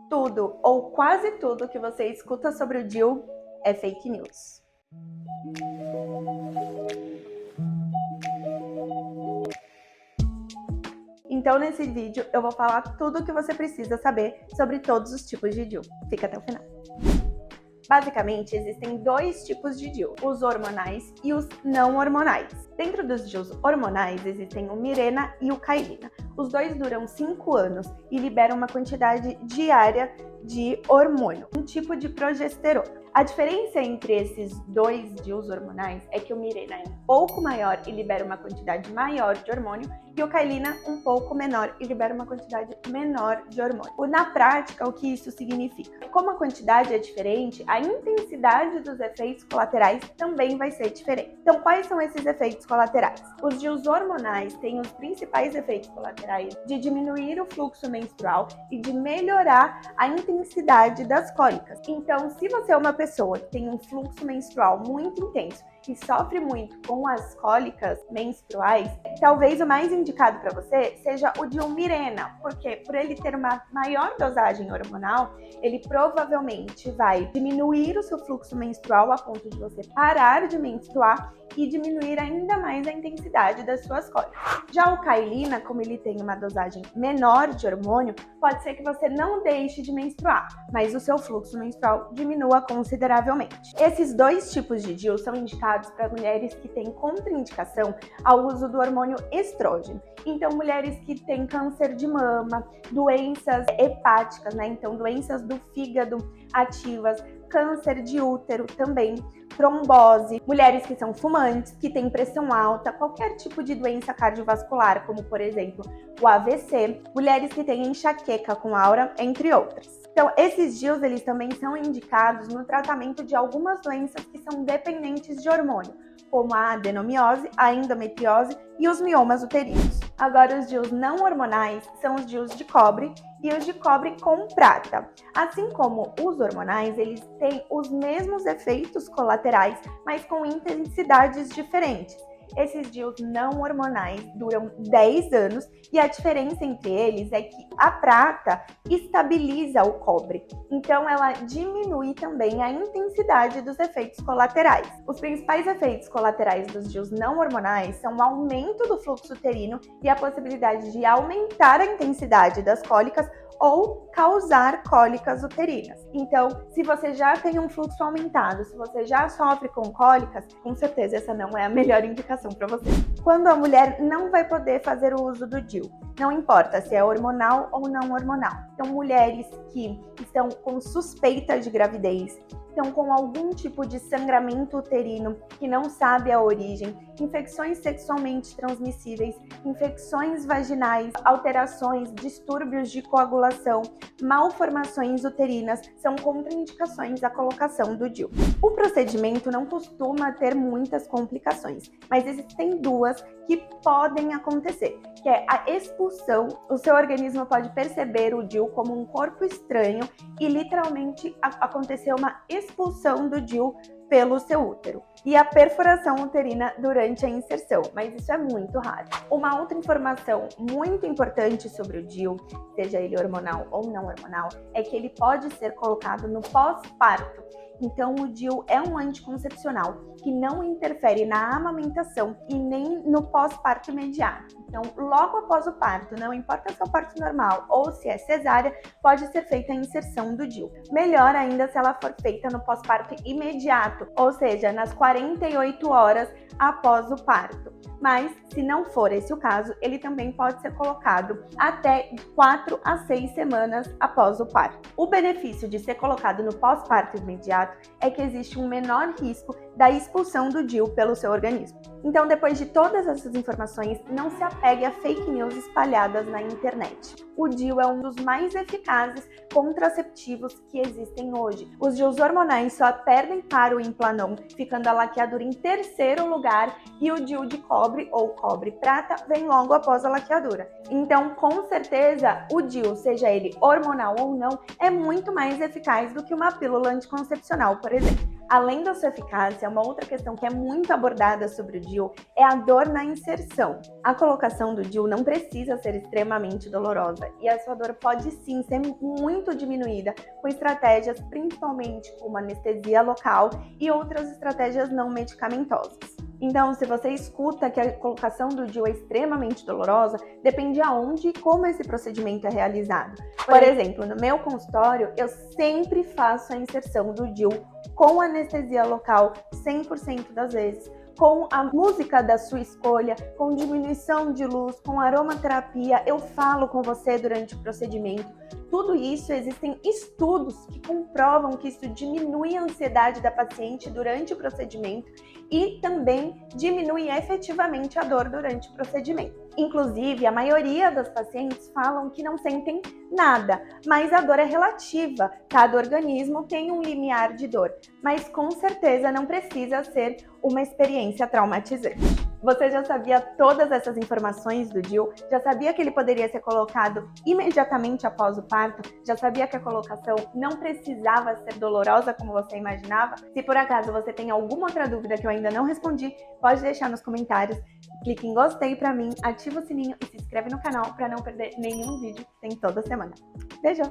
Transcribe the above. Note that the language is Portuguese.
Tudo ou quase tudo que você escuta sobre o DIU é fake news. Então, nesse vídeo, eu vou falar tudo o que você precisa saber sobre todos os tipos de DIU. Fica até o final. Basicamente, existem dois tipos de DIU, os hormonais e os não hormonais. Dentro dos DIUs hormonais, existem o Mirena e o Cailina. Os dois duram 5 anos e liberam uma quantidade diária de hormônio, um tipo de progesterona. A diferença entre esses dois DIUs hormonais é que o Mirena é um pouco maior e libera uma quantidade maior de hormônio, e o Cailina um pouco menor e libera uma quantidade menor de hormônio. Na prática, o que isso significa? Como a quantidade é diferente, a intensidade dos efeitos colaterais também vai ser diferente. Então, quais são esses efeitos colaterais? Os DIUs hormonais têm os principais efeitos colaterais de diminuir o fluxo menstrual e de melhorar a intensidade das cólicas. Então, se você é uma pessoa que tem um fluxo menstrual muito intenso e sofre muito com as cólicas menstruais, talvez o mais indicado para você seja o DIU Mirena, porque por ele ter uma maior dosagem hormonal, ele provavelmente vai diminuir o seu fluxo menstrual a ponto de você parar de menstruar e diminuir ainda mais a intensidade das suas cólicas. Já o Cailina, como ele tem uma dosagem menor de hormônio, pode ser que você não deixe de menstruar, mas o seu fluxo menstrual diminua consideravelmente. Esses dois tipos de DIU são indicados para mulheres que têm contraindicação ao uso do hormônio estrógeno. Então, mulheres que têm câncer de mama, doenças hepáticas, então doenças do fígado ativas, câncer de útero também, trombose, mulheres que são fumantes, que têm pressão alta, qualquer tipo de doença cardiovascular, como por exemplo o AVC, mulheres que têm enxaqueca com aura, entre outras. Então, esses DIUs eles também são indicados no tratamento de algumas doenças que são dependentes de hormônio, como a adenomiose, a endometriose e os miomas uterinos. Agora, os DIUs não hormonais são os DIUs de cobre e os de cobre com prata. Assim como os hormonais, eles têm os mesmos efeitos colaterais, mas com intensidades diferentes. Esses DIUs não hormonais duram 10 anos e a diferença entre eles é que a prata estabiliza o cobre, então ela diminui também a intensidade dos efeitos colaterais. Os principais efeitos colaterais dos DIUs não hormonais são o aumento do fluxo uterino e a possibilidade de aumentar a intensidade das cólicas ou causar cólicas uterinas. Então, se você já tem um fluxo aumentado, se você já sofre com cólicas, com certeza essa não é a melhor indicação para você. Quando a mulher não vai poder fazer o uso do DIU, não importa se é hormonal ou não hormonal. Então, mulheres que estão com suspeita de gravidez, estão com algum tipo de sangramento uterino que não sabe a origem, infecções sexualmente transmissíveis, infecções vaginais, alterações, distúrbios de coagulação, malformações uterinas são contraindicações à colocação do DIU. O procedimento não costuma ter muitas complicações, mas existem duas que podem acontecer, que é a expulsão. O seu organismo pode perceber o DIU como um corpo estranho e literalmente acontecer uma expulsão do DIU pelo seu útero, e a perfuração uterina durante a inserção, mas isso é muito raro. Uma outra informação muito importante sobre o DIU, seja ele hormonal ou não hormonal, é que ele pode ser colocado no pós-parto. Então, o DIU é um anticoncepcional que não interfere na amamentação e nem no pós-parto imediato. Então, logo após o parto, não importa se é o parto normal ou se é cesárea, pode ser feita a inserção do DIU. Melhor ainda se ela for feita no pós-parto imediato, ou seja, nas 48 horas após o parto. Mas, se não for esse o caso, ele também pode ser colocado até 4 a 6 semanas após o parto. O benefício de ser colocado no pós-parto imediato é que existe um menor risco da expulsão do DIU pelo seu organismo. Então, depois de todas essas informações, não se apegue a fake news espalhadas na internet. O DIU é um dos mais eficazes contraceptivos que existem hoje. Os DIUs hormonais só perdem para o Implanon, ficando a laqueadura em terceiro lugar, e o DIU de cobre ou cobre-prata vem logo após a laqueadura. Então, com certeza, o DIU, seja ele hormonal ou não, é muito mais eficaz do que uma pílula anticoncepcional, por exemplo. Além da sua eficácia, uma outra questão que é muito abordada sobre o DIU é a dor na inserção. A colocação do DIU não precisa ser extremamente dolorosa e a sua dor pode sim ser muito diminuída com estratégias principalmente como anestesia local e outras estratégias não medicamentosas. Então, se você escuta que a colocação do DIU é extremamente dolorosa, depende aonde e como esse procedimento é realizado. Por exemplo, no meu consultório, eu sempre faço a inserção do DIU com anestesia local 100% das vezes, com a música da sua escolha, com diminuição de luz, com aromaterapia, eu falo com você durante o procedimento. Tudo isso, existem estudos que comprovam que isso diminui a ansiedade da paciente durante o procedimento e também diminui efetivamente a dor durante o procedimento. Inclusive, a maioria das pacientes falam que não sentem nada, mas a dor é relativa. Cada organismo tem um limiar de dor, mas com certeza não precisa ser uma experiência traumatizante. Você já sabia todas essas informações do DIU? Já sabia que ele poderia ser colocado imediatamente após o parto? Já sabia que a colocação não precisava ser dolorosa como você imaginava? Se por acaso você tem alguma outra dúvida que eu ainda não respondi, pode deixar nos comentários. Clique em gostei pra mim, ativa o sininho e se inscreve no canal para não perder nenhum vídeo que tem toda semana. Beijo!